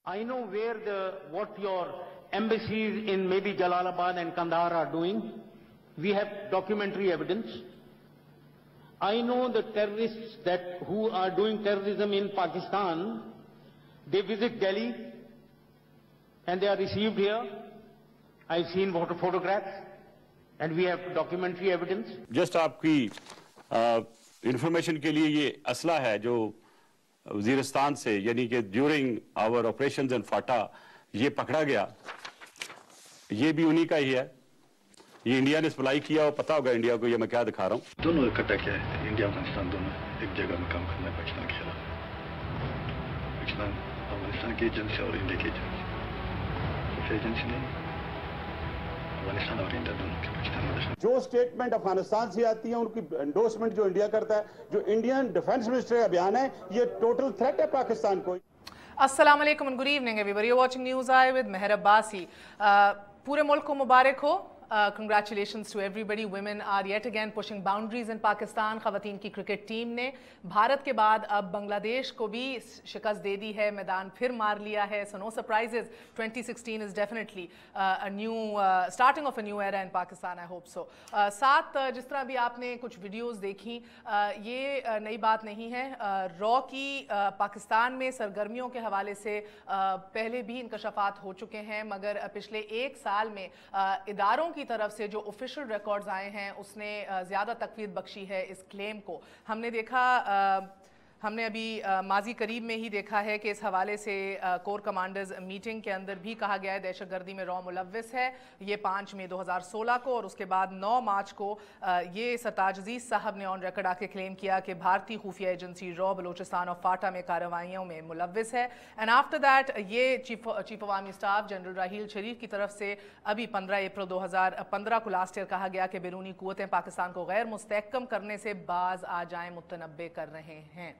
I know what your embassies in maybe Jalalabad and Kandahar are doing. We have documentary evidence. I know the terrorists who are doing terrorism in Pakistan, they visit Delhi and they are received here. I've seen photographs and we have documentary evidence. Just आपकी information के लिए ये असला है जो वजीरिस्तान से यानी कि ड्यूरिंग आवर ऑपरेशंस इन फाटा ये पकड़ा गया, ये भी उन्हीं का ही है। ये इंडिया ने सप्लाई किया और पता होगा इंडिया को, ये मैं क्या दिखा रहा हूँ। दोनों इकट्ठा किया है, इंडिया अफगानिस्तान दोनों एक जगह में काम करना है पाकिस्तान के खिलाफ। पाकिस्तान अफगानिस्तान की एजेंसी और इंडिया की एजेंसी एजेंसी नहीं, अफगानिस्तान और इंडिया दोनों के पाकिस्तान में। जो स्टेटमेंट अफगानिस्तान से आती है उनकी एंडोर्समेंट जो इंडिया करता है, जो इंडियन डिफेंस मिनिस्टर का बयान है, ये टोटल थ्रेट है पाकिस्तान को। अस्सलाम वालेकुम and good evening everybody, you watching news I with Mehar Abbasi. पूरे मुल्क को मुबारक हो। Congratulations to everybody. Women are yet again pushing boundaries in Pakistan. ख़वातीन की क्रिकेट टीम ने भारत के बाद अब बांग्लादेश को भी शिकस्त दे दी है, मैदान फिर मार लिया है. So no surprises. 2016 is definitely a new starting of a new era in Pakistan. I hope so. साथ जिस तरह भी आपने कुछ वीडियोस देखी, ये नई बात नहीं है. रॉ की पाकिस्तान में सरगर्मियों के हवाले से पहले भी इंकशाफात हो चुके हैं, मगर पिछले एक साल में इदारों की तरफ से जो ऑफिशियल रिकॉर्ड्स आए हैं उसने ज़्यादा तकवीद बख्शी है इस क्लेम को। हमने देखा, हमने अभी माजी करीब में ही देखा है कि इस हवाले से कोर कमांडर्स मीटिंग के अंदर भी कहा गया है दहशतगर्दी में रॉ मुलव्विस है। ये 5 मई 2016 को और उसके बाद 9 मार्च को ये सरताज अजीज साहब ने ऑन रिकॉर्ड आके क्लेम किया कि भारतीय खुफिया एजेंसी रॉ बलूचिस्तान और फाटा में कार्रवाइयों में मुलव्विस है। एंड आफ्टर दैट ये चीफ अवामी स्टाफ जनरल राहील शरीफ की तरफ से अभी 15 अप्रैल 2015 को लास्ट ईयर कहा गया कि बैरूनी कुव्वतें पाकिस्तान को गैर मुस्तहकम करने से बाज आ जाएं, मुतनब्बे कर रहे हैं।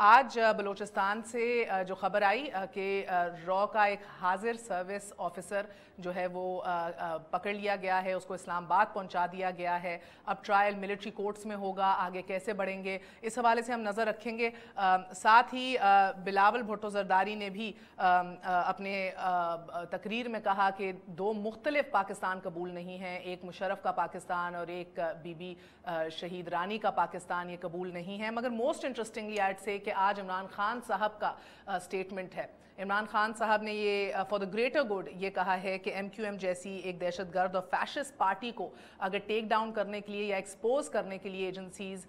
आज बलूचिस्तान से जो खबर आई कि रॉ का एक हाजिर सर्विस ऑफिसर जो है वो पकड़ लिया गया है, उसको इस्लामाबाद पहुंचा दिया गया है। अब ट्रायल मिलिट्री कोर्ट्स में होगा, आगे कैसे बढ़ेंगे इस हवाले से हम नज़र रखेंगे। साथ ही बिलावल भुट्टो जरदारी ने भी अपने तकरीर में कहा कि 2 मुख्तलिफ पाकिस्तान कबूल नहीं हैं, एक मुशर्रफ का पाकिस्तान और एक बीबी शहीद रानी का पाकिस्तान, ये कबूल नहीं है। मगर मोस्ट इंटरेस्टिंगली ऐड से कि आज इमरान खान साहब का स्टेटमेंट है। इमरान खान साहब ने ये फॉर द ग्रेटर गुड ये कहा है कि MQM जैसी एक दहशतगर्द और फैशिस्ट पार्टी को अगर टेक डाउन करने के लिए या एक्सपोज करने के लिए एजेंसीज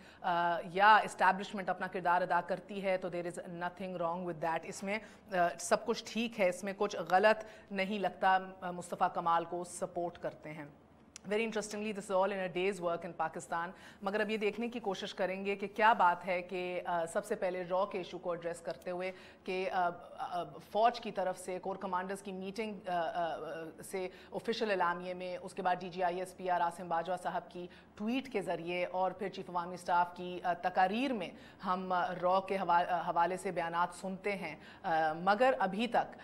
या इस्टेब्लिशमेंट अपना किरदार अदा करती है तो there is nothing wrong with that. इसमें सब कुछ ठीक है, इसमें कुछ गलत नहीं लगता। मुस्तफ़ा कमाल को सपोर्ट करते हैं। Very interestingly this is all in a days work in Pakistan. मगर अब ये देखने की कोशिश करेंगे कि क्या बात है कि सबसे पहले रॉ के इशू को एड्रेस करते हुए कि फ़ौज की तरफ से कोर कमांडर्स की मीटिंग से ऑफिशियल एलामिये में, उसके बाद DGISPR आसिम बाजवा साहब की ट्वीट के ज़रिए और फिर चीफ अवामी स्टाफ की तकारीर में हम रॉ के हवाले से बयानात सुनते हैं। मगर अभी तक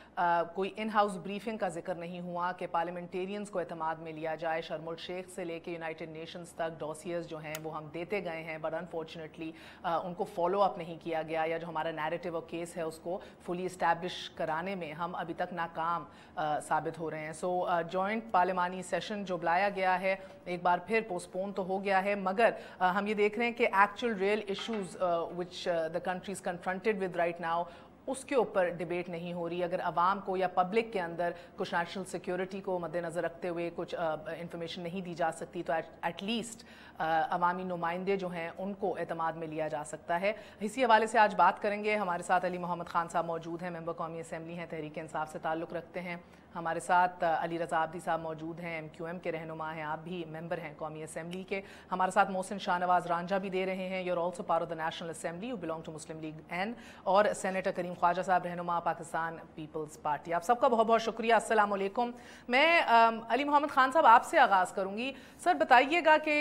कोई इन हाउस ब्रीफिंग का जिक्र नहीं हुआ कि पार्लियामेंटेरियंस को एतमाद में लिया जाए। शर्मुल शेख से लेके यूनाइटेड नेशंस तक डॉसियर्स जो हैं वो हम देते गए हैं, बट अनफॉर्चुनेटली उनको फॉलो अप नहीं किया गया, या जो हमारा नैरेटिव और केस है उसको फुली इस्टेब्लिश कराने में हम अभी तक नाकाम साबित हो रहे हैं। सो जॉइंट पार्लिमानी सेशन जो बुलाया गया है एक बार फिर पोस्टपोन तो हो गया है, मगर हम ये देख रहे हैं कि actual real issues which the country is confronted with right now उसके ऊपर डिबेट नहीं हो रही। अगर आवाम को या पब्लिक के अंदर कुछ नेशनल सिक्योरिटी को मद्देनज़र रखते हुए कुछ इंफॉर्मेशन नहीं दी जा सकती तो एटलीस्ट अवामी नुमाइंदे जो हैं उनको एतमाद में लिया जा सकता है। इसी हवाले से आज बात करेंगे। हमारे साथ अली मोहम्मद खान साहब मौजूद हैं, मेंबर कौमी असम्बली हैं, तहरीक इंसाफ से ताल्लुक़ रखते हैं। हमारे साथ अली रज़ा आब्दी साहब मौजूद हैं, MQM के रहनुमा हैं, आप भी मेंबर हैं कौमी असम्बली के। हमारे साथ मोहसिन शाहनवाज रांझा भी दे रहे हैं, you are also part of the National Assembly, you belong to Muslim League N, और सेनेटर करीम ख्वाजा साहब रहनुमा पाकिस्तान पीपल्स पार्टी। आप सबका बहुत बहुत शुक्रिया, अस्सलाम वालेकुम। मैं अली मोहम्मद खान साहब आपसे आगाज़ करूँगी। सर बताइएगा कि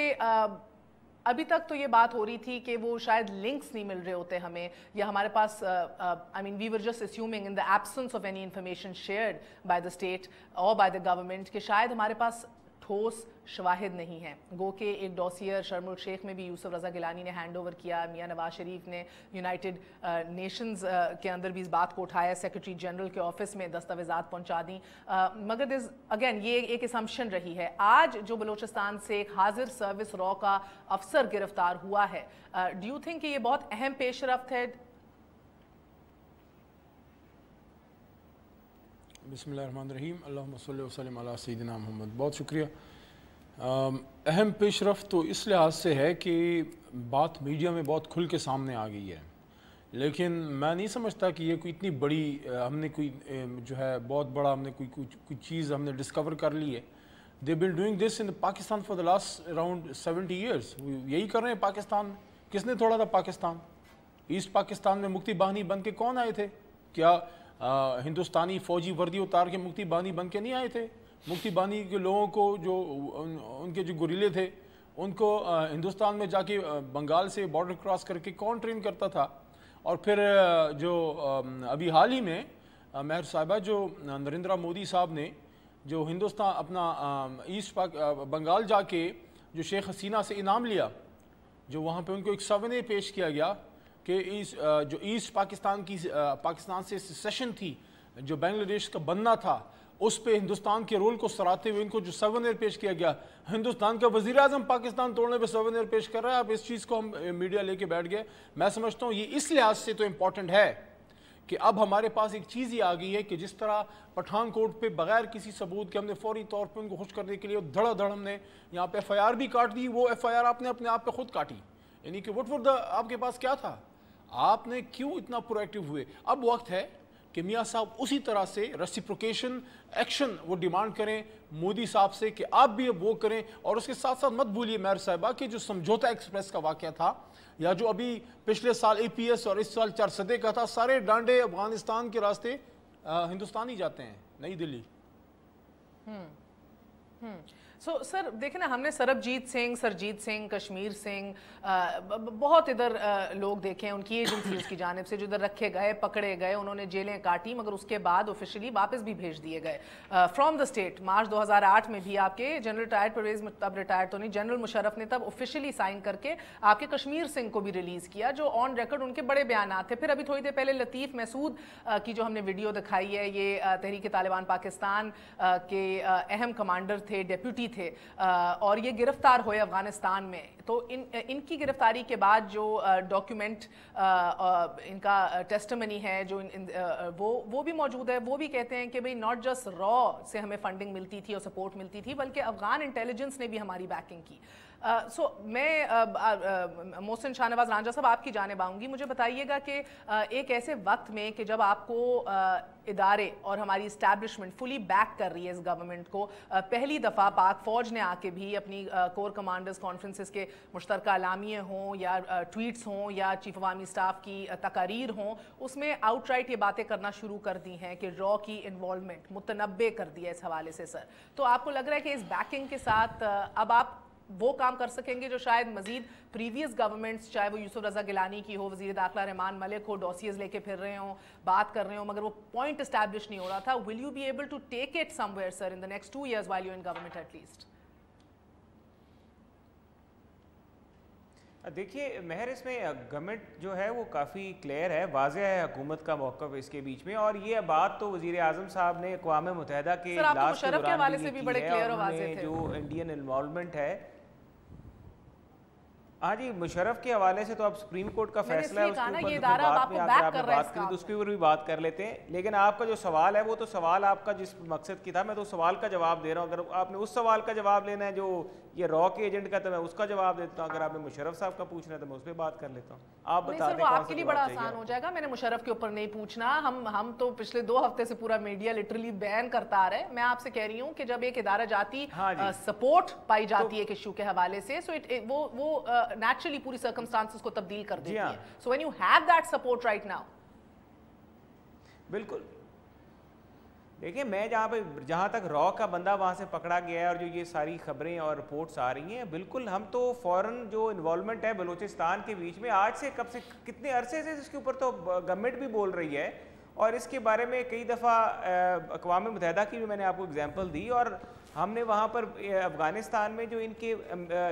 अभी तक तो ये बात हो रही थी कि वो शायद लिंक्स नहीं मिल रहे होते हमें, या हमारे पास I mean we were just assuming in the absence of any information shared by the state or by the government कि शायद हमारे पास ठोस शवाहिद नहीं है। गो के एक डॉसियर शर्म उल शेख में भी यूसुफ रज़ा गिलानी ने हैंड ओवर किया, मियां नवाज शरीफ ने यूनाइटेड नेशंस के अंदर भी इस बात को उठाया, सेक्रेटरी जनरल के ऑफिस में दस्तावेजात पहुंचा दी, मगर दिस अगेन ये एक असम्पशन रही है। आज जो बलूचिस्तान से एक हाजिर सर्विस रॉ का अफसर गिरफ्तार हुआ है, डू यू थिंक ये बहुत अहम पेशरफ्त है? बिस्मिल्लाहिर्रहमानिर्रहीम, अल्लाहुम्मा सल्लि व सल्लिम अला सय्यिदिना मोहम्मद। बहुत शुक्रिया। अहम पेशरफ्त तो इस लिहाज से है कि बात मीडिया में बहुत खुल के सामने आ गई है, लेकिन मैं नहीं समझता कि ये कोई इतनी बड़ी हमने कोई जो है बहुत बड़ा हमने कोई चीज़ हमने डिस्कवर कर ली है। They been doing this in Pakistan for the last around 70 years. यही कर रहे हैं पाकिस्तान में। किसने तोड़ा था पाकिस्तान? ईस्ट पाकिस्तान में मुक्ति बाहिनी बन के कौन आए थे? क्या हिंदुस्तानी फ़ौजी वर्दी उतार के मुक्ति बाहिनी बन के नहीं आए थे? मुक्ति बाहिनी के लोगों को जो उनके जो गुरिल्ले थे उनको हिंदुस्तान में जाके बंगाल से बॉर्डर क्रॉस करके कौन ट्रेन करता था? और फिर जो अभी हाल ही में महर साहिबा जो नरेंद्र मोदी साहब ने जो हिंदुस्तान अपना बंगाल जाके जो शेख हसीना से इनाम लिया, जो वहाँ पे उनको एक सवने पेश किया गया कि जो ईस्ट पाकिस्तान से सेशन थी, जो बांग्लादेश का बनना था, उस पे हिंदुस्तान के रोल को सराहते हुए इनको जो सवेनियर पेश किया गया। हिंदुस्तान का वज़ीर आज़म पाकिस्तान तोड़ने पे सवेनियर पेश कर रहा है। अब इस चीज़ को हम मीडिया लेके बैठ गए। मैं समझता हूँ ये इस लिहाज से तो इम्पॉर्टेंट है कि अब हमारे पास एक चीज़ ही आ गई है कि जिस तरह पठानकोट पे बगैर किसी सबूत के हमने फौरी तौर पे उनको खुश करने के लिए धड़ाधड़ हमने यहाँ पे FIR भी काट दी। वो FIR आपने अपने आप पे खुद काटी, यानी कि आपके पास क्या था? आपने क्यों इतना प्रोएक्टिव हुए? अब वक्त है कि मियाँ साहब उसी तरह से रेसिप्रोकेशन एक्शन वो डिमांड करें मोदी साहब से कि आप भी अब वो करें। और उसके साथ साथ मत भूलिए महर साहिबा कि जो समझौता एक्सप्रेस का वाक़या था, या जो अभी पिछले साल APS और इस साल 4 सदे का था, सारे डांडे अफगानिस्तान के रास्ते हिंदुस्तान ही जाते हैं, नई दिल्ली। सर देखें ना, हमने सरबजीत सिंह, कश्मीर सिंह, बहुत इधर लोग देखे हैं उनकी एजेंसी की जानिब से जो इधर रखे गए, पकड़े गए, उन्होंने जेलें काटी, मगर उसके बाद ऑफिशियली वापस भी भेज दिए गए फ्रॉम द स्टेट। मार्च 2008 में भी आपके जनरल रिटायर्ड परवेज, तब रिटायर्ड तो नहीं, जनरल मुशर्रफ ने तब ऑफिशियली साइन करके आपके कश्मीर सिंह को भी रिलीज़ किया, जो ऑन रिकॉर्ड उनके बड़े बयान थे। फिर अभी थोड़ी देर पहले लतीफ़ महसूद की जो हमने वीडियो दिखाई है, ये तहरीक तालिबान पाकिस्तान के अहम कमांडर थे, डेप्यूटी थे, और ये गिरफ्तार हुए अफगानिस्तान में। तो इनकी गिरफ्तारी के बाद जो डॉक्यूमेंट इनका टेस्टिमनी है जो वो भी मौजूद है। वो भी कहते हैं कि भाई नॉट जस्ट रॉ से हमें फंडिंग मिलती थी और सपोर्ट मिलती थी, बल्कि अफगान इंटेलिजेंस ने भी हमारी बैकिंग की। मैं मोहसिन शाहनवाज रांझा साहब आपकी जानिब आऊँगी। मुझे बताइएगा कि एक ऐसे वक्त में कि जब आपको इदारे और हमारी इस्टेब्लिशमेंट फुली बैक कर रही है इस गवर्नमेंट को, पहली दफ़ा पाक फ़ौज ने आके भी अपनी कोर कमांडर्स कॉन्फ्रेंसेस के मुश्तरका अलामिये हों या ट्वीट्स हों या चीफ अवामी स्टाफ की तकारीर हों, उसमें आउटराइट ये बातें करना शुरू कर दी हैं कि रॉ की इन्वॉल्वमेंट मुतनब्बे कर दिया इस हवाले से। सर, तो आपको लग रहा है कि इस बैकिंग के साथ अब आप वो काम कर सकेंगे जो शायद मजीद प्रीवियस गवर्नमेंट्स, चाहे वो यूसुफ रज़ा गिलानी की हो, वज़ीर दाखिला रहमान मलिक हो, डॉसियर्स लेके फिर रहे हों, बात कर रहे हो, मगर वो पॉइंट एस्टैब्लिश नहीं हो रहा था। Will you be able to take it somewhere sir in the next 2 years while you in government at least? देखिए महर, इसमें गवर्नमेंट जो है वो काफ़ी क्लियर है, वाज़ेह है हुकूमत का मौक़िफ़ इसके बीच में। और ये बात तो वज़ीर आज़म साहब ने अक़वाम मुत्तहिदा के इजलास के दौरान भी की है, उन्होंने जो इंडियन इन्वॉल्वमेंट है। हाँ जी, मुशर्रफ के हवाले से तो अब सुप्रीम कोर्ट का फैसला है, उसके ऊपर बात की तो उसके ऊपर भी बात कर लेते हैं। लेकिन आपका जो सवाल है वो तो सवाल आपका जिस मकसद की था, मैं तो सवाल का जवाब दे रहा हूँ। अगर आपने उस सवाल का जवाब लेना है जो ये रॉ के एजेंट का, तो मैं उसका जवाब देता हूँ। अगर आपने मुशर्रफ साहब का पूछना है तो मैं उस पर बात कर लेता हूँ। आप बता दें, आपके लिए बड़ा आसान हो जाएगा। मैंने मुशर्रफ के ऊपर नहीं पूछना, हम तो पिछले 2 हफ्ते से पूरा मीडिया लिटरली बैन करता आ रहा है। मैं आपसे कह रही हूँ कि जब एक इदारा जाती सपोर्ट पाई जाती है एक इशू के हवाले से, सो वो नेचुरली पूरी सर्कमस्टांसेस को तब्दील कर देती है। So when you have that support right now, बिल्कुल देखिए, मैं जहाँ तक रॉ का बंदा वहाँ से पकड़ा गया है और जो ये सारी खबरें और रिपोर्ट्स आ रही हैं, बिल्कुल हम तो फ़ौरन जो इन्वॉल्वमेंट है बलूचिस्तान के बीच में आज से कब से कितने अरसे से इसके ऊपर तो गवर्नमेंट भी बोल रही है। और इसके बारे में कई दफ़ा अक़वाम मुत्तहिदा की भी मैंने आपको एग्जांपल दी। और हमने वहाँ पर अफ़गानिस्तान में जो इनके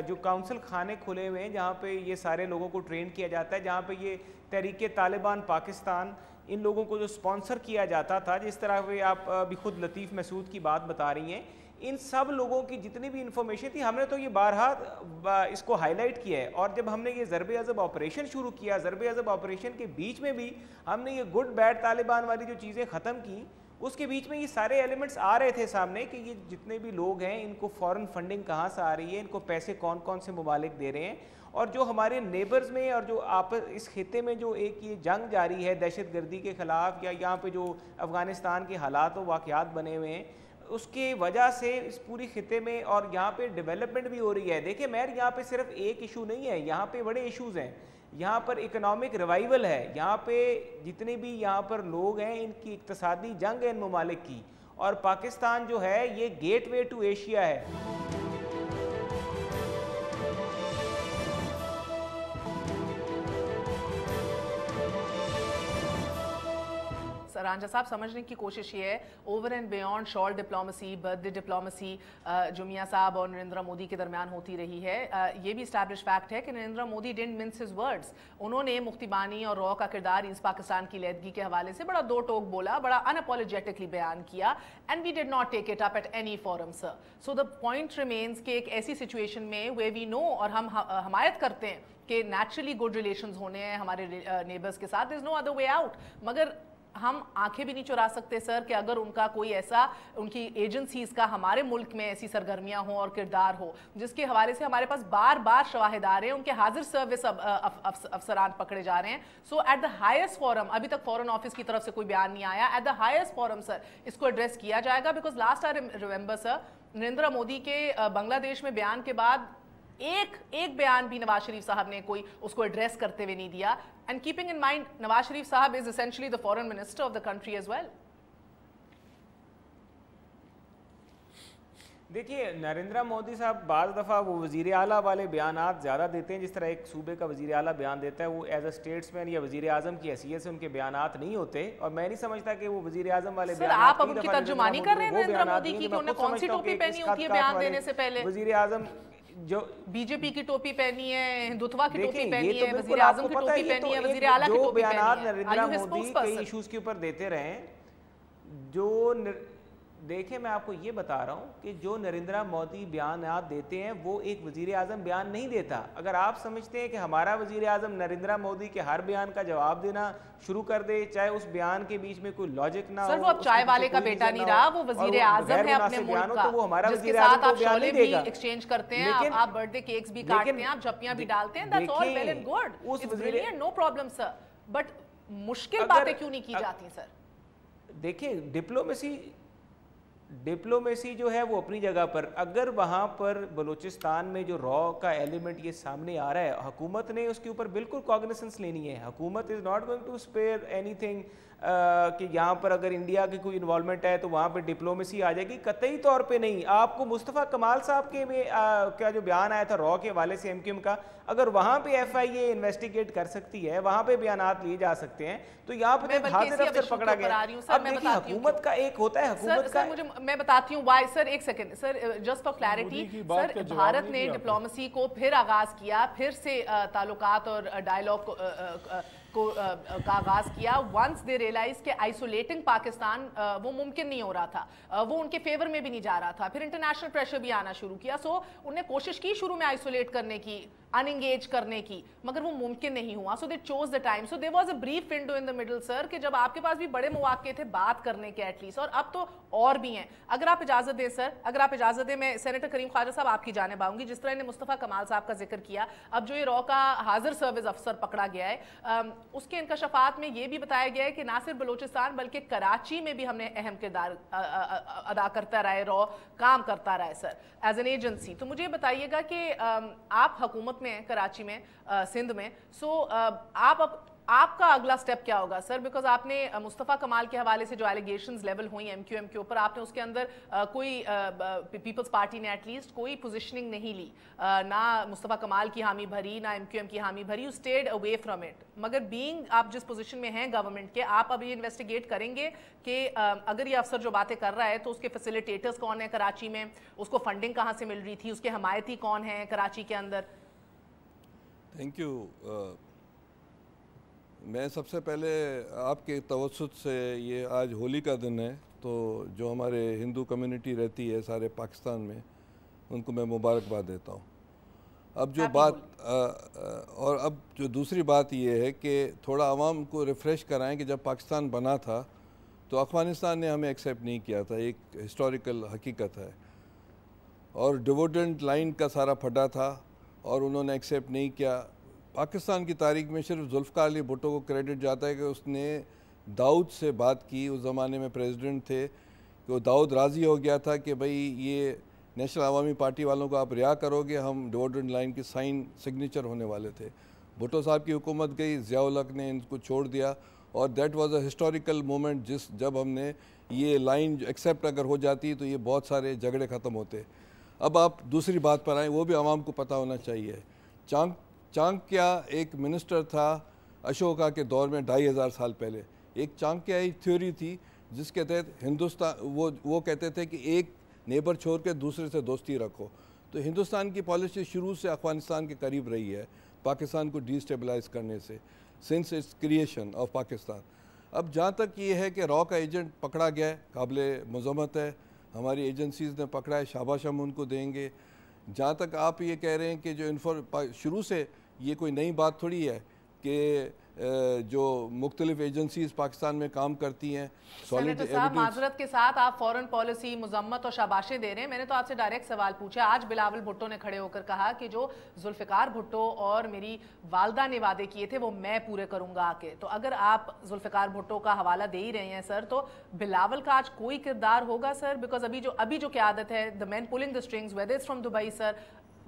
जो काउंसिल खाने खुले हुए हैं जहाँ पे ये सारे लोगों को ट्रेन किया जाता है, जहाँ पे ये तहरीक तालिबान पाकिस्तान इन लोगों को जो स्पॉन्सर किया जाता था, जिस तरह पे आप अभी खुद लतीफ़ मसूद की बात बता रही हैं, इन सब लोगों की जितनी भी इंफॉर्मेशन थी हमने तो ये बारहा इसको हाईलाइट किया है। और जब हमने ये ज़रब अज़ब ऑपरेशन शुरू किया, ज़रब अज़ब ऑपरेशन के बीच में भी हमने ये गुड बैड तालिबान वाली जो चीज़ें ख़त्म की, उसके बीच में ये सारे एलिमेंट्स आ रहे थे सामने कि ये जितने भी लोग हैं इनको फॉरेन फंडिंग कहाँ से आ रही है, इनको पैसे कौन कौन से ममालिक दे रहे हैं, और जो हमारे नेबर्स में और जो आपस इस खिते में जो एक ये जंग जारी है दहशतगर्दी के ख़िलाफ़, या यहाँ पे जो अफ़गानिस्तान के हालात व वाक़यात बने हुए हैं, उसके वजह से इस पूरी खिते में और यहाँ पे डेवलपमेंट भी हो रही है। देखिए मेहर, यहाँ पे सिर्फ एक इशू नहीं है, यहाँ पे बड़े इश्यूज़ हैं। यहाँ पर इकोनॉमिक रिवाइवल है, यहाँ पे जितने भी यहाँ पर लोग हैं इनकी इक्तसादी जंग है इन ममालिक की, और पाकिस्तान जो है ये गेटवे टू एशिया है। रांझा साहब, समझने की कोशिश ये है, over and beyond shawl diplomacy, birthday diplomacy जो मियां साहब और नरेंद्र मोदी के दरमियान होती रही है, ये भी एस्टैब्लिश फैक्ट है कि Narendra Modi didn't mince his words. उन्होंने मुफ्तीबानी और रॉ का किरदार ईस्ट पाकिस्तान की लहदगी के हवाले से बड़ा दो टोक बोला, बड़ा अनअपोलोजेटिकली बयान किया, and we did not take it up at any forum sir. So the point remains कि एक ऐसी सिचुएशन में वे वी नो और हम हमायत करते हैं कि नेचुरली गुड रिलेशंस होने हैं हमारे नेबर्स के साथ, is no other way out, मगर हम आंखें भी नहीं चुरा सकते सर कि अगर उनका कोई ऐसा, उनकी एजेंसीज का हमारे मुल्क में ऐसी सरगर्मियां हो और किरदार हो जिसके हवाले से हमारे पास बार बार शवाहिद आ रहे हैं, उनके हाजिर सर्विस अफसरान पकड़े जा रहे हैं। सो एट द हाईएस्ट फोरम, अभी तक फॉरेन ऑफिस की तरफ से कोई बयान नहीं आया, at the highest forum sir इसको एड्रेस किया जाएगा। Because last I remember sir, Narendra Modi के बांग्लादेश में बयान के बाद एक बयान भी नवाज शरीफ साहब ने कोई उसको एड्रेस करते हुए नहीं दिया। And keeping in mind Nawaz Sharif साहब is essentially the foreign minister of the country as well. देखिए नरेंद्र मोदी साहब बाज़ दफ़ा वो वज़ीर आला वाले बयानात ज़्यादा देते हैं, जिस तरह एक सूबे का वज़ीर आला बयान देता है, वो एज अ स्टेट्समैन या वज़ीर आज़म की हैसियत से उनके बयानात नहीं होते, और मैं नहीं समझता कि वो वज़ीर आज़म वाले बयान। आप अब उनकी तर्जुमानी कर रहे हैं नरेंद्र मोदी की, उन्होंने कौन सी टोपी पहनी होती है बयान देने से पहले? वज़ीर आज़म जो बीजेपी की टोपी पहनी है, हिंदुत्वा की टोपी पहनी है, वज़ीर आज़म की टोपी पहनी है, वज़ीर आला की टोपी पहनी है। नरेंद्र मोदी कई इश्यूज के ऊपर देते रहे, जो देखें मैं आपको ये बता रहा हूँ कि जो नरेंद्र मोदी बयानात देते हैं वो एक वज़ीर आज़म बयान नहीं देता। अगर आप समझते हैं कि हमारा वज़ीर आज़म नरेंद्र मोदी के हर बयान का जवाब देना शुरू कर दे, चाहे उस बयान के बीच में कोई लॉजिक ना हो, वो अब चाय वाले का बेटा नहीं रहा, वो वज़ीर आज़म है अपने मुल्क का, तो वो हमारा जिसके साथ आप शोले भी एक्सचेंज करते हैं, आप बर्थडे केक्स भी काटते हैं, आप झप्पियां भी डालते हैं, that's all well and good, it's brilliant, no problem sir, but मुश्किल बातें क्यों नहीं की जाती सर? देखिए डिप्लोमेसी जो है वो अपनी जगह पर, अगर वहाँ पर बलूचिस्तान में जो रॉ का एलिमेंट ये सामने आ रहा है, हुकूमत ने उसके ऊपर बिल्कुल कॉग्निसेंस लेनी है। हुकूमत is not going to spare anything कि यहाँ पर अगर इंडिया की कोई इन्वॉल्वमेंट है तो वहाँ पर डिप्लोमेसी आ जाएगी, कतई तौर पे नहीं। आपको मुस्तफ़ा कमाल साहब के में क्या जो बयान आया था रॉ के हवाले से एमक्यूएम का, अगर वहाँ पे FIA इन्वेस्टिगेट कर सकती है, वहाँ पे बयानात लिए जा सकते हैं, तो यहाँ पे हाजिर अफसर पकड़ा गया। अब देखिए हुकूमत का एक होता है, हुकूमत का मुझे मैं बताती हूँ वाई सर, एक second sir, just for clarity sir, Bharat ने डिप्लोमेसी को फिर आगाज किया, फिर से ताल्लुकात और डायलॉग का आगाज किया वंस दे रियलाइज के आइसोलेटिंग पाकिस्तान वो मुमकिन नहीं हो रहा था, वो उनके फेवर में भी नहीं जा रहा था, फिर इंटरनेशनल प्रेशर भी आना शुरू किया। सो उन्हें कोशिश की शुरू में आइसोलेट करने की, अनएंगेज करने की, मगर वो मुमकिन नहीं हुआ। So they chose the time, so there was a brief window in the middle sir कि जब आपके पास भी बड़े मौके थे बात करने के एटलीस्ट, और अब तो और भी हैं। अगर आप इजाजत दें सर, अगर आप इजाजत दें, मैं सेनेटर करीम ख्वाजा साहब आपकी जानिब आऊंगी। जिस तरह ने मुस्तफ़ा कमाल साहब का जिक्र किया, अब जो ये रॉ का हाजिर सर्विस अफसर पकड़ा गया है, उसके इंकशाफात में ये भी बताया गया है कि ना सिर्फ बलूचिस्तान बल्कि कराची में भी हमने अहम किरदार अदा करता रहा है, रॉ काम करता रहा है सर एज एन एजेंसी। तो मुझे बताइएगा कि आप हुकूमत में कराची में, सिंध में, सो آپ کا اگلا سٹیپ کیا ہوگا سر؟ بیکاز آپ نے مصطفیٰ کمال کے حوالے سے جو ایلیگیشنز لیول ہوئی ایم کیو ایم کے اوپر، آپ نے اس کے اندر کوئی پیپلز پارٹی نے ایٹ لیسٹ کوئی پوزیشننگ نہیں لی، نہ مصطفیٰ کمال کی حامی بھری نہ ایم کیو ایم کی حامی بھری، you stayed away from it. مگر بینگ آپ جس پوزیشن میں ہیں گورنمنٹ کے، آپ ابھی انویسٹیگیٹ کریں گے کہ اگر یہ افسر جو باتیں کر رہا ہے تو اس کے فیسیلیٹیٹرز کون ہیں کراچی میں، اس کو فنڈنگ کہاں سے مل رہی تھی، اس کے حمایتی کون ہیں کراچی کے اندر؟ Thank you. میں سب سے پہلے آپ کے توسط سے، یہ آج ہولی کا دن ہے، تو جو ہمارے ہندو کمیونٹی رہتی ہے سارے پاکستان میں، ان کو میں مبارکباد دیتا ہوں. اب جو بات اور اب جو دوسری بات یہ ہے کہ تھوڑا عوام کو ریفریش کرائیں کہ جب پاکستان بنا تھا تو افغانستان نے ہمیں ایکسیپٹ نہیں کیا تھا، ایک ہسٹوریکل حقیقت ہے، اور ڈیویڈنڈ لائن کا سارا پھٹا تھا اور انہوں نے ایکسیپٹ نہیں کیا. پاکستان کی تاریخ میں صرف ذوالفقار علی بھٹو کو کریڈٹ جاتا ہے کہ اس نے داؤد سے بات کی، اس زمانے میں پریزیڈنٹ تھے، کہ وہ داؤد راضی ہو گیا تھا کہ بھئی یہ نیشنل عوامی پارٹی والوں کو آپ رہا کرو گے، ہم ڈیویڈنڈ لائن کی سگنیچر ہونے والے تھے. بھٹو صاحب کی حکومت گئی، ضیاء الحق نے ان کو چھوڑ دیا، اور that was a historical moment جب ہم نے یہ لائن ایکسیپٹ اگر ہو جاتی تو یہ بہت سارے جھگڑے ختم ہوتے. اب آپ دوسری بات پر آئیں، وہ بھی عوام کو پتہ ہونا چاہیے. چانکیہ ایک منسٹر تھا اشوکا کے دور میں 2500 سال پہلے. ایک چانکیائی تھیوری تھی جس کے تحت ہندوستان وہ کہتے تھے کہ ایک نیبر چھوڑ کے دوسرے سے دوستی رکھو. تو ہندوستان کی پالیسی شروع سے افغانستان کے قریب رہی ہے پاکستان کو ڈی اسٹیبلائز کرنے سے، since it's creation of Pakistan. اب جہاں تک یہ ہے کہ را کا ایجنٹ پکڑا گیا ہے، قابل مذمت ہے، ہماری ایجنسیز نے پکڑا ہے، شاباش ہم ان کو دیں گے. جہاں تک آپ یہ کہہ رہے ہیں کہ جو شروع سے یہ کوئی نئی بات تھوڑی ہے کہ جو مختلف ایجنسیز پاکستان میں کام کرتی ہیں. سینیٹر صاحب معذرت کے ساتھ آپ فورن پالیسی مذمت اور شاباشیں دے رہے ہیں. میں نے تو آپ سے ڈائریکٹ سوال پوچھا. آج بلاول بھٹو نے کھڑے ہو کر کہا کہ جو ذوالفقار بھٹو اور میری والدہ نے وعدے کیے تھے وہ میں پورے کروں گا آ کے. تو اگر آپ ذوالفقار بھٹو کا حوالہ دے ہی رہے ہیں سر، تو بلاول کا آج کوئی کردار ہوگا سر؟ بیکاز ابھی جو قیادت ہے، the man pulling the strings, whether it's from Dubai sir,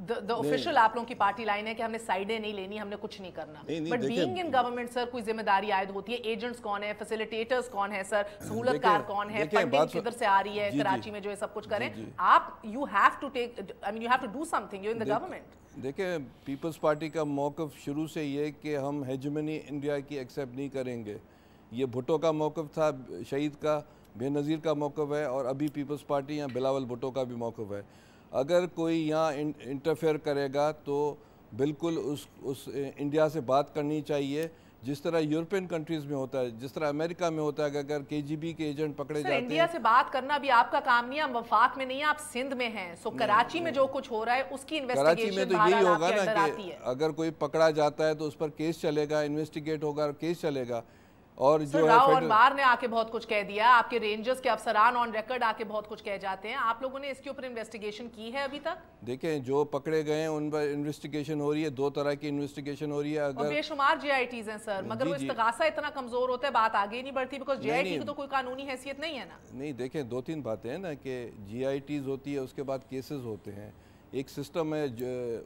the official آپ لوگوں کی پارٹی لائن ہے کہ ہم نے سائیڈیں نہیں لینی، ہم نے کچھ نہیں کرنا. بٹ بینگ ان گورنمنٹ سر کوئی ذمہ داری عائد ہوتی ہے. ایجنٹس کون ہیں، فیسیلیٹیٹرز کون ہیں سر، سہولت کار کون ہے، فنڈنگ کدھر سے آ رہی ہے کراچی میں جو یہ سب کچھ کریں آپ؟ You have to take, I mean you have to do something, you in the government. دیکھیں پیپلز پارٹی کا موقف شروع سے یہ کہ ہم ہیجمنی انڈیا کی ایکسیپٹ نہیں کریں گے. یہ بھٹو کا موقف تھا، شہید کا، بے نظیر کا موقف ہے، اور ابھی پیپلز پارٹی یا بلاول بھٹو کا بھی موقف ہے. اگر کوئی یہاں انٹرفیئر کرے گا تو بالکل اس انڈیا سے بات کرنی چاہیے، جس طرح یورپین کنٹریز میں ہوتا ہے، جس طرح امریکہ میں ہوتا ہے کہ اگر کے جی بی کے ایجنٹ پکڑے جاتے ہیں. انڈیا سے بات کرنا بھی آپ کا کام نہیں ہے، ہم وفاق میں نہیں ہیں، آپ سندھ میں ہیں. سو کراچی میں جو کچھ ہو رہا ہے اس کی انویسٹیگیشن کراچی میں تو یہی ہوگا نا کہ اگر کوئی پکڑا جاتا ہے تو اس پر کیس چلے گا، انویسٹیگیٹ ہوگا، کیس چلے گا. اور جو راؤ اور بار نے آ کے بہت کچھ کہہ دیا، آپ کے رینجرز کے افسران آن ریکارڈ آ کے بہت کچھ کہہ جاتے ہیں. آپ لوگوں نے اس کے اوپر انویسٹیگیشن کی ہے ابھی تک؟ دیکھیں جو پکڑے گئے ہیں ان پر انویسٹیگیشن ہو رہی ہے، 2 طرح کی انویسٹیگیشن ہو رہی ہے. اور بے شمار جی آئی ٹیز ہیں سر، مگر وہ استغاثہ اتنا کمزور ہوتا ہے بات آگے نہیں بڑھتی، بیکاز جی آئی ٹی کی تو کوئی قانونی حیثیت نہیں ہے نا. نہیں دیکھیں 2-3 باتیں ہیں نا کہ جی آئی ٹیز ہوتی ہے، اس کے بعد کیسز ہوتے ہیں، ایک سسٹم ہے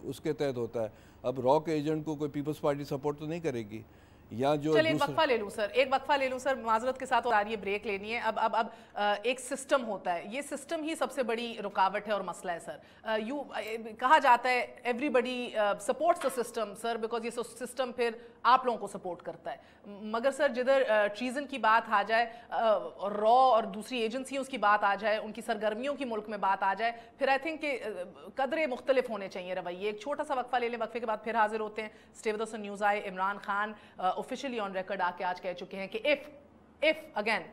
اس کے تحت ہوتا ہے. اب را کے ایجنٹ کو کوئی پیپلز پارٹی سپورٹ تو نہیں کرے گی. چلیں ایک وقفہ لے لوں سر، معذرت کے ساتھ اور یہ بریک لینی ہے. اب ایک سسٹم ہوتا ہے، یہ سسٹم ہی سب سے بڑی رکاوٹ ہے اور مسئلہ ہے سر. کہا جاتا ہے everybody supports the system sir, because یہ سسٹم پھر آپ لوگوں کو سپورٹ کرتا ہے. مگر سر جدھر ٹریزن کی بات آ جائے، را اور دوسری ایجنسیوں کی بات آ جائے، ان کی سرگرمیوں کی ملک میں بات آ جائے، پھر آئی تھنک کہ قدرے مختلف ہونے چاہیے رویے. ایک چھوٹا سا وقفہ لے لیں، وقفے کے بعد پھر حاضر ہوتے ہیں. Stay with us on news I. Imran Khan officially on record آ کے آج کہہ چکے ہیں کہ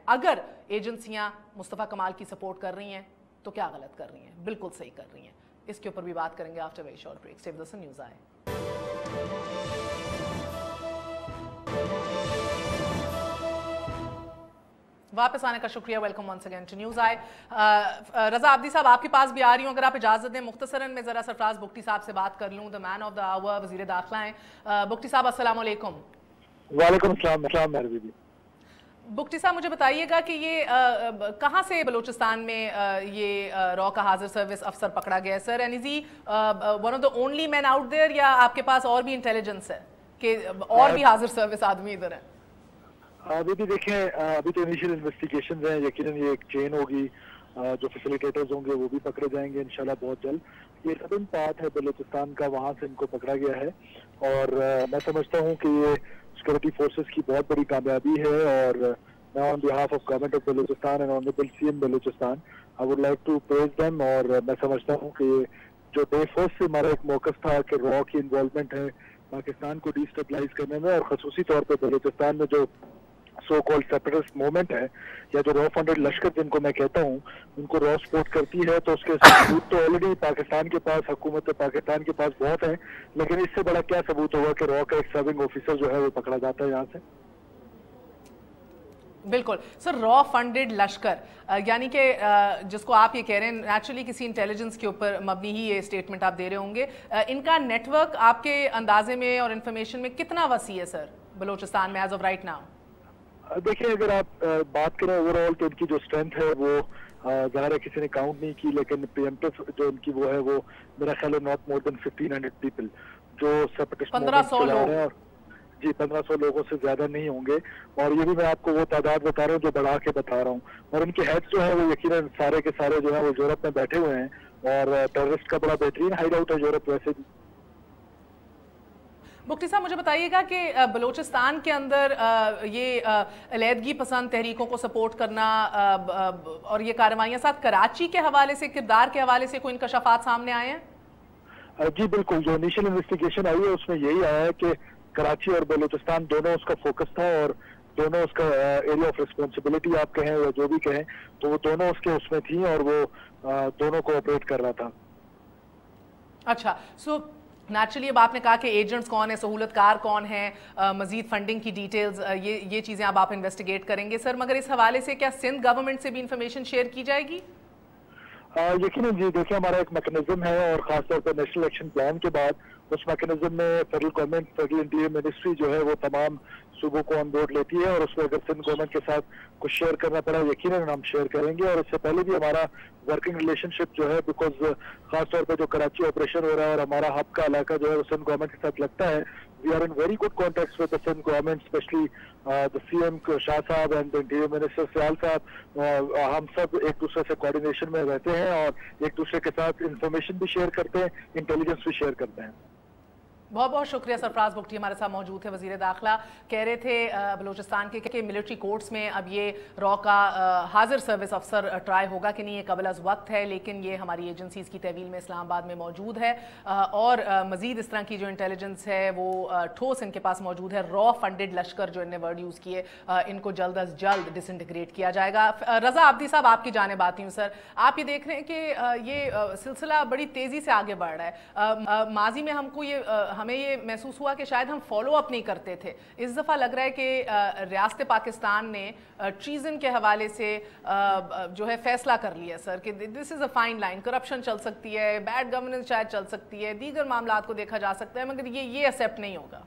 اگر ایجنسیاں مصطفیٰ کمال کی سپورٹ کر رہی ہیں تو کیا غلط کر رہی ہیں؟ بالکل صحیح کر رہی ہیں. اس کے اوپر بھی بات کریں گے after very short break. Stay with us on news I. واپس آنے کا شکریہ. Welcome once again to news I. Raza Abidi صاحب آپ کے پاس بھی آ رہی ہوں، اگر آپ اجازت دیں مختصراً میں ذرا سرفراز بگٹی صاحب سے بات کر لوں. دا مین آف دا آور وزیر داخلہ ہیں. بگٹی صاحب السلام علیکم. وعلیکم السلام. بگٹی صاحب مجھے بتائیے گا کہ یہ کہاں سے بلوچستان میں یہ را کا حاضر سروس افسر پکڑا گیا ہے sir? And is he one of the only man out there, یا آپ کے پاس اور بھی انٹیلیجنس ہے کہ اور بھی حاضر سروس آدمی ادھر ہیں؟ ابھی بھی دیکھیں, ابھی تو انیشیل انویسٹیگیشنز ہیں, یقیناً یہ ایک چین ہوگی, جو فیسیلیٹیٹرز ہوں گے وہ بھی پکڑے جائیں گے انشاءاللہ بہت جلد. یہ سدرن پارٹ ہے بلوچستان کا, وہاں سے ان کو پکڑا گیا ہے, اور میں سمجھتا ہوں کہ یہ سیکورٹی فورسز کی بہت بڑی کامیابی ہے. اور میں on behalf of government of Balochistan and honourable C M Balochistan I would like to praise them. اور میں سمجھتا ہوں کہ جو ڈے فرسٹ سے ہمارا ایک موقف تھا کہ را کی انوالومنٹ ہے پاکستان کو ڈیسٹیبلائز کرنے میں, اور خصوصی طور پہ بلوچستان میں جو سو کالڈ سیپریٹسٹ موومنٹ ہے, یا جو را فنڈڈ لشکر جن کو میں کہتا ہوں, ان کو را سپورٹ کرتی ہے, تو اس کے ثبوت تو آلریڈی پاکستان کے پاس, حکومت پاکستان کے پاس بہت ہیں, لیکن اس سے بڑا کیا ثبوت ہوگا کہ را کا ایک سرونگ آفیسر جو ہے وہ پکڑا جاتا ہے یہاں سے. بالکل سر, را فنڈڈ لشکر یعنی کہ جس کو آپ یہ کہہ رہے ہیں نیچرلی کسی انٹیلیجنس کے اوپر مبنی ہی یہ اسٹیٹمنٹ آپ دے رہے ہوں گے, ان کا نیٹ ورک آپ کے اندازے میں اور انفارمیشن میں کتنا وسیع ہے سر بلوچستان میں ایز آف رائٹ ناؤ؟ دیکھیں اگر آپ بات کریں اوور آل تو ان کی جو اسٹرینتھ ہے وہ ظاہر ہے کسی نے کاؤنٹ نہیں کی, لیکن پری ایمپٹیو جو ان کی وہ ہے وہ میرا خیال ہے ناٹ مور دین 1500 پیپل جو سیپریٹسٹ موومنٹ چلا رہے ہیں. جی 1500 لوگوں سے زیادہ نہیں ہوں گے, اور یہ بھی میں آپ کو وہ تعداد بتا رہا ہوں جو بڑھا کے بتا رہا ہوں. اور ان کے ہیڈز جو ہیں وہ یقیناً سارے کے سارے جو ہیں وہ یورپ میں بیٹھے ہوئے ہیں, اور ٹیررسٹ کا بڑا بہترین ہائیڈ آؤٹ ہے یورپ ویسے بھی. مفتی صاحب مجھے بتائیے گا کہ بلوچستان کے اندر یہ علیحدگی پسند تحریکوں کو سپورٹ کرنا اور یہ کارروائیاں ساتھ کراچی کے حوالے سے, کردار کے حوالے سے کوئی انکشافات سامنے آئے ہیں؟ جی بالکل, جو انیشیل انویسٹیگیشن آئی ہے اس میں یہی آیا ہے کہ کراچی اور بلوچستان دونوں اس کا فوکس تھا, اور دونوں اس کا ایریا آف ریسپانسبلٹی آپ کہیں یا جو بھی کہیں, تو وہ دونوں اس کے اس میں تھیں, اور وہ دونوں کو آپریٹ کر رہا تھا. اچھا, سو نیچرلی اب آپ نے کہا کہ ایجنٹس کون ہیں, سہولت کار کون ہیں, مزید فنڈنگ کی ڈیٹیلز, یہ چیزیں اب آپ انویسٹیگیٹ کریں گے سر, مگر اس حوالے سے کیا سندھ گورنمنٹ سے بھی انفارمیشن شیئر کی جائے گی؟ یقیناً جی, دیکھیں ہمارا ایک میکنزم ہے, اور خاص طور پر نیشنل ایکشن پلان کے بعد اس میکنزم میں federal government, federal interior ministry جو ہے وہ تمام صوبوں کو آن بورڈ لیتی ہے, اور اس میں اگر سندھ گورنمنٹ کے ساتھ کچھ شیئر کرنا پڑا یقیناً ہم شیئر کریں گے. اور اس سے پہلے بھی ہمارا ورکنگ ریلیشن شپ جو ہے, بیکاز خاص طور پہ جو کراچی آپریشن ہو رہا ہے اور ہمارا ہب کا علاقہ جو ہے وہ سندھ گورنمنٹ کے ساتھ لگتا ہے, we are in very good contacts with the Sindh government, especially the C M Shah صاحب and the interior minister Sial صاحب. ہم سب ایک دوسرے سے کوآرڈینیشن میں رہتے ہیں, اور ایک دوسرے کے ساتھ انفارمیشن بھی شیئر کرتے ہیں, انٹیلیجنس بھی شیئر کرتے ہیں. بہت بہت شکریہ. سرفراز بگٹی ہمارے ساتھ موجود ہے, وزیر داخلہ, کہہ رہے تھے بلوچستان کے کہ ملٹری کورٹس میں اب یہ را کا حاضر سروس افسر ٹرائی ہوگا کہ نہیں, یہ قبل از وقت ہے, لیکن یہ ہماری ایجنسیز کی تحویل میں اسلام آباد میں موجود ہے, اور مزید اس طرح کی جو انٹیلیجنس ہے وہ ٹھوس ان کے پاس موجود ہے. را فنڈڈ لشکر جو ان نے ورڈ یوز کیے, ان کو جلد از جلد ڈس انٹیگریٹ کیا جائے گا. رضا عابدی صاحب آپ کی جانب آتی ہوں سر, آپ یہ دیکھ رہے ہیں کہ یہ سلسلہ بڑی تیزی سے آگے بڑھ رہا ہے. ماضی میں ہمیں یہ محسوس ہوا کہ شاید ہم فالو اپ نہیں کرتے تھے, اس دفعہ لگ رہا ہے کہ ریاست پاکستان نے ٹریزن کے حوالے سے جو ہے فیصلہ کر لیا سر کہ دس از اے فائن لائن, کرپشن چل سکتی ہے, بیڈ گورننس شاید چل سکتی ہے, دیگر معاملات کو دیکھا جا سکتا ہے, مگر یہ ایکسیپٹ نہیں ہوگا.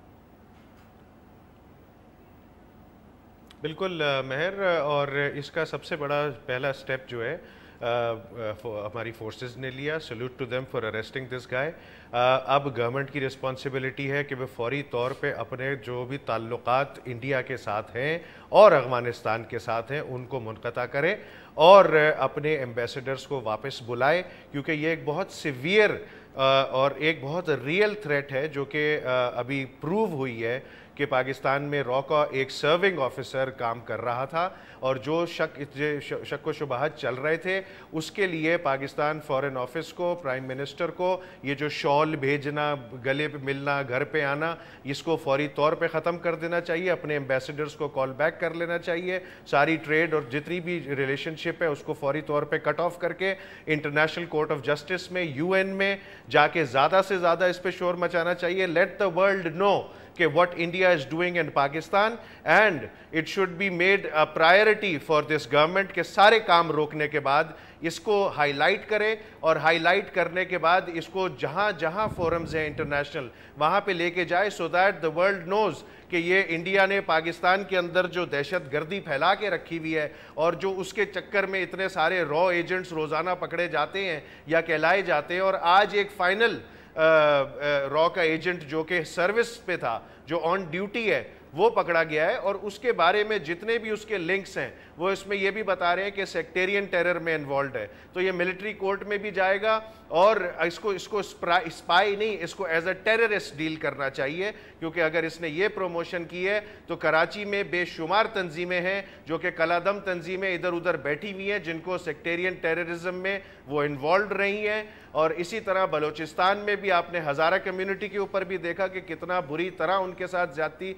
بالکل مہر, اور اس کا سب سے بڑا پہلا سٹیپ جو ہے ہماری فورسز نے لیا, salute to them for arresting this guy. اب گورنمنٹ کی رسپانسبلٹی ہے کہ وہ فوری طور پہ اپنے جو بھی تعلقات انڈیا کے ساتھ ہیں اور افغانستان کے ساتھ ہیں ان کو منقطع کرے, اور اپنے ایمبیسڈرز کو واپس بلائے, کیونکہ یہ ایک بہت سیویئر اور ایک بہت ریئل تھریٹ ہے جو کہ ابھی پروو ہوئی ہے کہ پاکستان میں را کا ایک سرونگ آفیسر کام کر رہا تھا, اور جو شک و شبہات چل رہے تھے اس کے لیے پاکستان فارن آفس کو, پرائم منسٹر کو, یہ جو شال بھیجنا, گلے پہ ملنا, گھر پہ آنا, اس کو فوری طور پہ ختم کر دینا چاہیے. اپنے ایمبیسڈرز کو کال بیک کر لینا چاہیے, ساری ٹریڈ اور جتنی بھی ریلیشن شپ ہے اس کو فوری طور پہ کٹ آف کر کے انٹرنیشنل کورٹ آف جسٹس میں, UN میں جا کے زیادہ سے زیادہ اس پہ شور مچانا چاہیے. لیٹ دا ورلڈ نو کہ what India is doing in Pakistan, and it should be made a priority for this government کہ سارے کام روکنے کے بعد اس کو ہائی لائٹ کرے, اور ہائی لائٹ کرنے کے بعد اس کو جہاں جہاں فورمز ہیں انٹرنیشنل وہاں پہ لے کے جائے, so that the world knows کہ یہ انڈیا نے پاکستان کے اندر جو دہشت گردی پھیلا کے رکھی ہوئی ہے, اور جو اس کے چکر میں اتنے سارے را ایجنٹس روزانہ پکڑے جاتے ہیں یا کہلائے جاتے ہیں, اور آج ایک فائنل रॉ का एजेंट जो कि सर्विस पे था, जो ऑन ड्यूटी है, वो पकड़ा गया है और उसके बारे में जितने भी उसके लिंक्स हैं वो इसमें ये भी बता रहे हैं कि सेक्टेरियन टेरर में इन्वॉल्व है। तो ये मिलिट्री कोर्ट में भी जाएगा और इसको स्पाई नहीं, इसको एज अ टेररिस्ट डील करना चाहिए, क्योंकि अगर इसने ये प्रमोशन की है तो कराची में बेशुमार तंजीमें हैं जो कि कलादम तंजीमें इधर उधर बैठी हुई हैं जिनको सेक्टेरियन टेररिज्म में वो इन्वॉल्व रही हैं। और इसी तरह बलोचिस्तान में भी आपने हज़ारा कम्युनिटी के ऊपर भी देखा कि कितना बुरी तरह उनके साथ जाती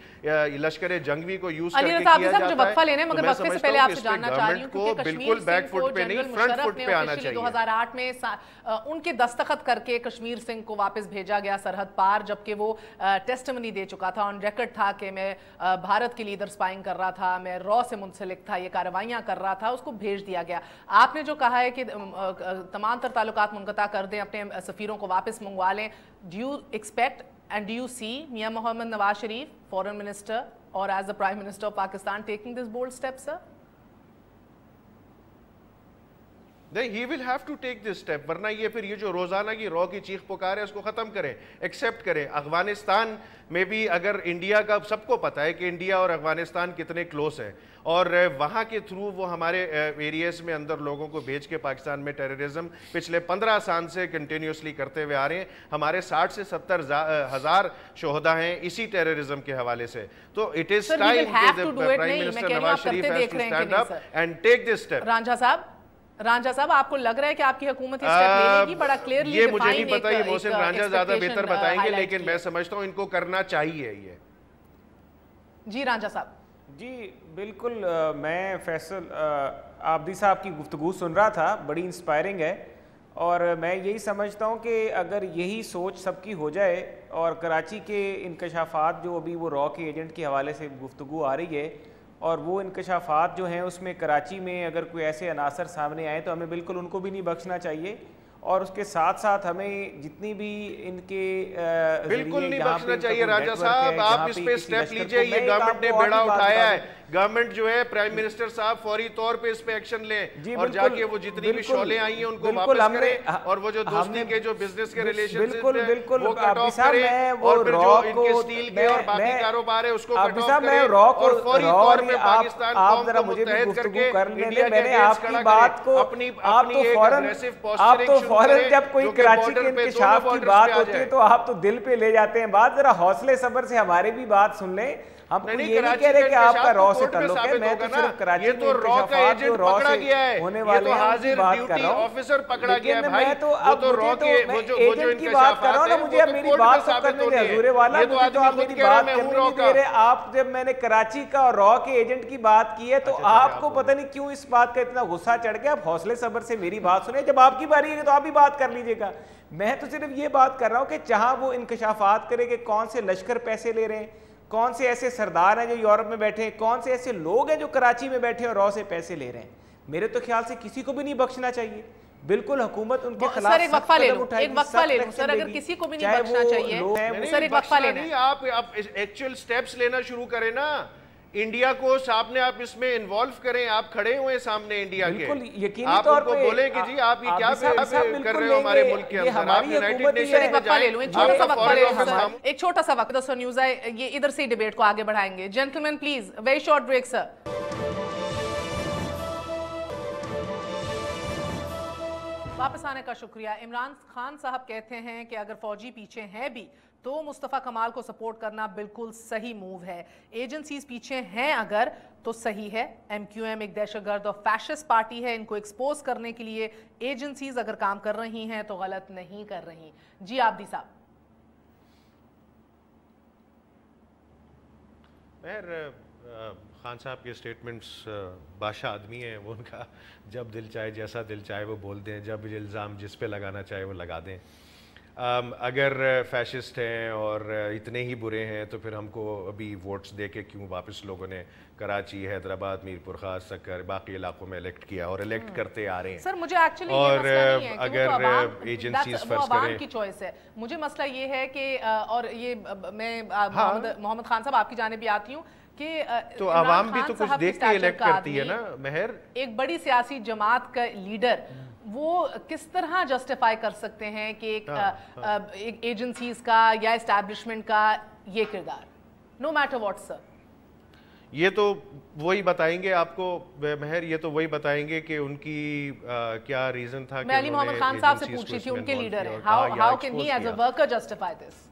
लश्कर जंगवी को यूज करके किया जाता है। तो मैं समझता हूं कि इस पे गवर्नमेंट को बिल्कुल बैक फुट पे नहीं फ्रंट फुट पे आना चाहिए। 2008 में उनके दस्तखत करके कश्मीर सिंह को वापस भेजा गया सरहद पार, जबकि वो टेस्टिमनी दे चुका था, ऑन रिकॉर्ड था कि मैं भारत के लिए इधर स्पाइंग कर रहा था, मैं रॉ से मुंसलिक था, ये कार्रवाइयां कर रहा था, उसको भेज दिया गया। आपने जो कहा है कि तमाम तर ताल्लुकात मुनक़ता कर दें, अपने सफीरों को वापस मंगवा लें, do you expect and do you see Mian Mohammad Nawaz Sharif, foreign minister और as the prime minister of Pakistan, taking this bold step, sir? नहीं, he will have to take this step, वरना ये फिर ये जो रोजाना की रॉ की चीख पुकार है उसको खत्म करें, एक्सेप्ट करें। अफगानिस्तान में भी अगर इंडिया का, सबको पता है कि इंडिया और अफगानिस्तान कितने क्लोज हैं और वहाँ के थ्रू वो हमारे एरियाज में अंदर लोगों को भेज के पाकिस्तान में टेररिज्म पिछले 15 साल से कंटिन्यूसली करते हुए आ रहे हैं। हमारे 60 से 70 हज़ार शोहदा हैं इसी टेररिज्म के हवाले से। तो इट इज टाइम कि the prime minister Nawaz Sharif has to stand up and take this step. Ranjha sahab, आपको लग रहा है कि आपकी हुकूमत इस स्टेप ले लेगी? बड़ा क्लियरली ये मुझे नहीं पता, ये मोहसिन रांझा ज्यादा बेहतर बताएंगे, लेकिन मैं समझता हूं इनको करना चाहिए ये। जी रांझा साहब। जी बिल्कुल, मैं फैसल आबदी साहब की गुफ्तगू सुन रहा था, बड़ी इंस्पायरिंग है और मैं यही समझता हूँ कि अगर यही सोच सबकी हो जाए और कराची के इंकशाफात जो अभी वो रॉ के एजेंट के हवाले से गुफ्तगू आ रही है और वो इंकशाफात जो हैं उसमें कराची में अगर कोई ऐसे अनासर सामने आए तो हमें बिल्कुल उनको भी नहीं बख्शना चाहिए और उसके साथ साथ हमें जितनी भी इनके बिल्कुल नहीं बख्शना चाहिए। राजा साहब, आप इस पे स्टेप लीजिए, ये गवर्नमेंट ने बेड़ा उठाया है, गवर्नमेंट जो है प्राइम मिनिस्टर साहब फौरी तौर पे इस पे एक्शन लें और जाके वो जितनी भी शौलें आई हैं उनको वापस करें और वो जो दोस्ती के जो बिजनेस के रिलेशंस हैं वो कट ऑफ करें और फिर जो इनके स्टील के और बाकी कारोबार है उसको कट ऑफ करें और फौरी तौर पे पाकिस्तान कौम को मुत्तहद करके इंडिया के अगेंस्ट खड़ा करें। अपनी एक अग्रेसिव पोस्चरिंग फौरन जब कोई कराची के इंकशाफ की बात होती है तो आप तो दिल पे ले जाते हैं बात। जरा हौसले सब्र से हमारी भी बात सुन लें। हम ये नहीं कह रहे कि आपका रॉ से ताल्लुक है, मैं तो सिर्फ कराची ये तो रॉ का एजेंट पकड़ा गया है, होने वाले हाजिर ड्यूटी ऑफिसर पकड़ा गया है भाई। वो तो रॉ के वो जो एजेंट की बात कर रहा हूं ना, मुझे अब मेरी बात तो करने दे हजूरे वाला, मुझे तो आप मेरी बात करने नहीं दे रहे। आप जब मैंने कराची का और रॉ के एजेंट की बात की है तो आपको पता नहीं क्यों इस बात का इतना गुस्सा चढ़ गया। आप हौसले सब्र से मेरी बात सुने, जब आपकी बारी है तो आप भी बात कर लीजिएगा। मैं तो सिर्फ ये बात कर रहा हूं कि जहां वो इंकशाफात करे कि कौन से लश्कर पैसे ले रहे हैं, कौन से ऐसे सरदार हैं जो यूरोप में बैठे हैं, कौन से ऐसे लोग हैं जो कराची में बैठे और रॉ से पैसे ले रहे हैं, मेरे तो ख्याल से किसी को भी नहीं बख्शना चाहिए। बिल्कुल हुकूमत उनके खिलाफ सर एक वक्फा ले लूं सर, अगर किसी को भी नहीं बख्शना चाहिए सर एक वक्फा लेना है। आप एक्चुअल स्टेप्स लेना शुरू करें ना, इंडिया को सामने आप इसमें इन्वॉल्व करें। आप खड़े हुए सामने इंडिया के, आप उनको बोले कि जी आप ये क्या कर रहे हो हमारे मुल्क के अंदर, आप यूनाइटेड नेशन में जाएं। एक छोटा सा वक्त दोस्तों, न्यूज़ है ये, इधर से डिबेट को आगे बढ़ाएंगे। Gentleman please very short break sir. वापस आने का शुक्रिया। इमरान खान साहब कहते हैं कि अगर फौजी पीछे हैं भी तो मुस्तफ़ा कमाल को सपोर्ट करना बिल्कुल सही मूव है। एजेंसीज पीछे हैं अगर तो सही है। MQM एक दहशतगर्द और फैशिस्ट पार्टी है, इनको एक्सपोज करने के लिए एजेंसीज अगर काम कर रही हैं तो गलत नहीं कर रही। जी आबदी साहब। खान साहब के स्टेटमेंट्स बादशाह आदमी हैं, वो उनका जब दिल चाहे जैसा दिल चाहे वो बोल दें, जब इल्ज़ाम जिस पे लगाना चाहे वो लगा दें। अगर फैशिस्ट हैं और इतने ही बुरे हैं तो फिर हमको अभी वोट्स दे के क्यों वापस लोगों ने कराची, हैदराबाद, मीरपुर खास, सक्कर, बाकी इलाकों में इलेक्ट किया और इलेक्ट करते आ रहे हैं। सर मुझे एक्चुअली और अगर एजेंसीज फर्ज करें, की चॉइस है। मुझे मसला ये है कि और ये मैं मोहम्मद खान साहब आपकी जानिब भी आती हूँ कि तो आवाम भी तो कुछ देख के इलेक्ट करती है ना। मेहर एक बड़ी सियासी जमात का लीडर وہ کس طرح جسٹیفائی کر سکتے ہیں کہ ایک ایجنسیز کا یا اسٹیبلشمنٹ کا یہ کردار نو میٹر واٹ سر؟ یہ تو وہی بتائیں گے آپ کو مہر، یہ تو وہی بتائیں گے کہ ان کی کیا ریزن تھا. میں علی محمد خان صاحب سے پوچھ رہی تھی، ان کے لیڈر ہیں، how can he as a worker justify this?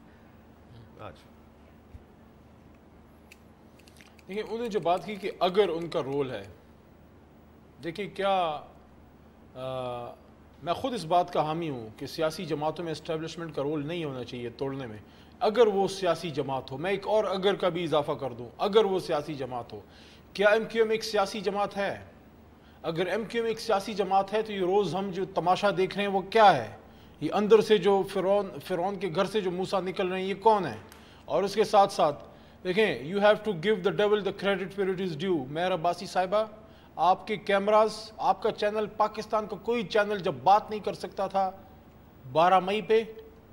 دیکھیں انہوں نے جو بات کی کہ اگر ان کا رول ہے، دیکھیں کیا میں خود اس بات کا حامی ہوں کہ سیاسی جماعتوں میں اسٹیبلشمنٹ کا رول نہیں ہونا چاہیے توڑنے میں. اگر وہ سیاسی جماعت ہو، میں ایک اور اگر کا بھی اضافہ کر دوں، اگر وہ سیاسی جماعت ہو، کیا ایم کیو ایم ایک سیاسی جماعت ہے؟ اگر ایم کیو ایم ایک سیاسی جماعت ہے تو یہ روز ہم جو تماشا دیکھ رہے ہیں وہ کیا ہے؟ یہ اندر سے جو فرعون کے گھر سے جو موسیٰ نکل رہے ہیں یہ کون ہے؟ اور اس کے ساتھ ساتھ دیکھیں you have to give the devil the credit where it is due. Mehar Abbasi صاحبہ، آپ کے کیمراز، آپ کا چینل، پاکستان کا کوئی چینل جب بات نہیں کر سکتا تھا 12 مئی پہ،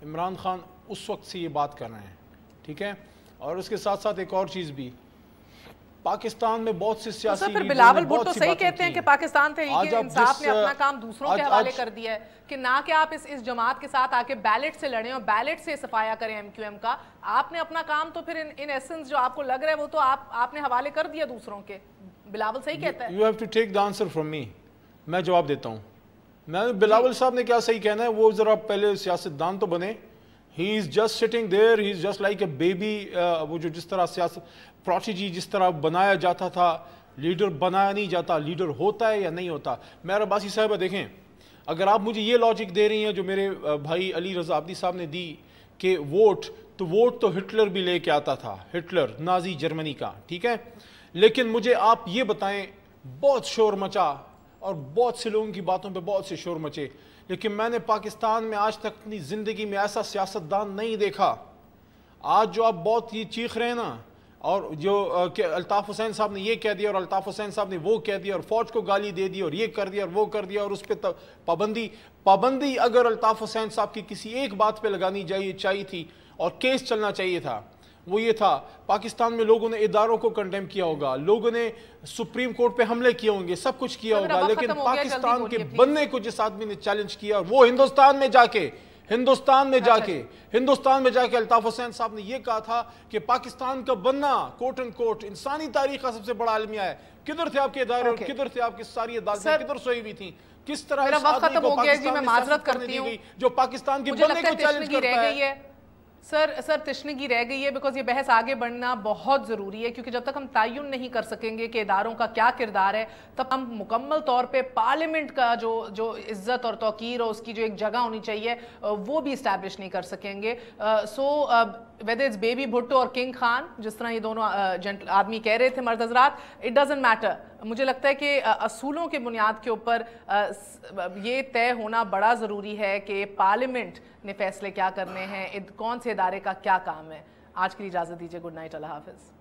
عمران خان اس وقت سے یہ بات کر رہے ہیں، ٹھیک ہے؟ اور اس کے ساتھ ساتھ ایک اور چیز بھی، پاکستان میں بہت سے سیاسی پھر بلاول بھٹو صحیح کہتے ہیں کہ پاکستان تحریک انصاف نے اپنا کام دوسروں کے حوالے کر دیا ہے کہ نہ کہ آپ اس جماعت کے ساتھ آ کے بیلٹ سے لڑیں اور بیلٹ سے صفایا کریں ایم کیو ایم کا. آپ نے اپنا کام تو پھر ان ایسنس جو آپ کو لگ رہا ہے وہ تو آپ نے حوالے کر دیا دوسروں کے. بلاول صحیح کہتا ہے. You have to take the answer from me. میں جواب دیتا ہوں. میں بلاول صاحب نے کیا صحیح کہنا ہے، وہ ذرا پہلے سیاستدان تو بنے. He is just sitting there, he is just like a baby. وہ جو جس طرح سیاست پروٹیجی جس طرح بنایا جاتا تھا، لیڈر بنایا نہیں جاتا، لیڈر ہوتا ہے یا نہیں ہوتا. مہر عباسی صاحبہ دیکھیں، اگر آپ مجھے یہ لاجک دے رہی ہیں جو میرے بھائی علی رضا عبدی صاحب نے دی کہ ووٹ تو ہٹلر بھی لے کے آتا تھا، ہٹلر نازی جرمنی کا، ٹھیک ہے؟ لیکن مجھے آپ یہ بتائیں، بہت شور مچا اور بہت سے لوگوں کی باتوں پہ بہت سے شور مچے، لیکن میں نے پاکستان میں آج تک اپنی زندگی میں ایسا سیاستدان نہیں دیکھا. آج جو آپ بہت یہ چیخ رہے ہیں نا، اور جو کہ الطاف حسین صاحب نے یہ کہہ دیا اور الطاف حسین صاحب نے وہ کہہ دیا اور فوج کو گالی دے دی اور یہ کر دیا اور وہ کر دیا اور اس پہ پابندی اگر الطاف حسین صاحب کی کسی ایک بات پہ لگانی چاہیے تھی اور کیس چلنا چاہیے تھا، وہ یہ تھا پاکستان میں لوگوں نے اداروں کو کنڈیم کیا ہوگا، لوگوں نے سپریم کورٹ پہ حملے کیے ہوں گے، سب کچھ کیا ہوگا، لیکن پاکستان کے بننے کو جس آدمی نے چیلنج کیا، وہ ہندوستان میں جا کے الطاف حسین صاحب نے یہ کہا تھا کہ پاکستان کا بننا کوٹ ان کوٹ انسانی تاریخ کا سب سے بڑا المیہ ہے. کدھر تھے آپ کے ادارے اور کدھر تھے آپ کی ساری عدالتیں کدھر سوئی ہوئی تھیں؟ کس طرح اس آدمی کو پاکستان میں سیاست کرنے دی گئی جو پاکستان کے بننے کو چیلنج کرتا ہے؟ سر تشنگی رہ گئی ہے بیکاز یہ بحث آگے بڑھنا بہت ضروری ہے، کیونکہ جب تک ہم تعین نہیں کر سکیں گے کہ اداروں کا کیا کردار ہے تب ہم مکمل طور پہ پارلیمنٹ کا جو عزت اور توقیر اور اس کی جو ایک جگہ ہونی چاہیے وہ بھی اسٹیبلش نہیں کر سکیں گے. سو whether it's بیبی بھٹو اور کنگ خان، جس طرح یہ دونوں آدمی کہہ رہے تھے مرد حضرات، it doesn't matter. مجھے لگتا ہے کہ اصولوں کے بنیاد کے اوپر یہ طے ہونا بڑا ضروری ہے کہ پارلیمنٹ نے فیصلے کیا کرنے ہیں، کون سے ادارے کا کیا کام ہے. آج کے لیے اجازت دیجیے. گڈ نائٹ، اللہ حافظ.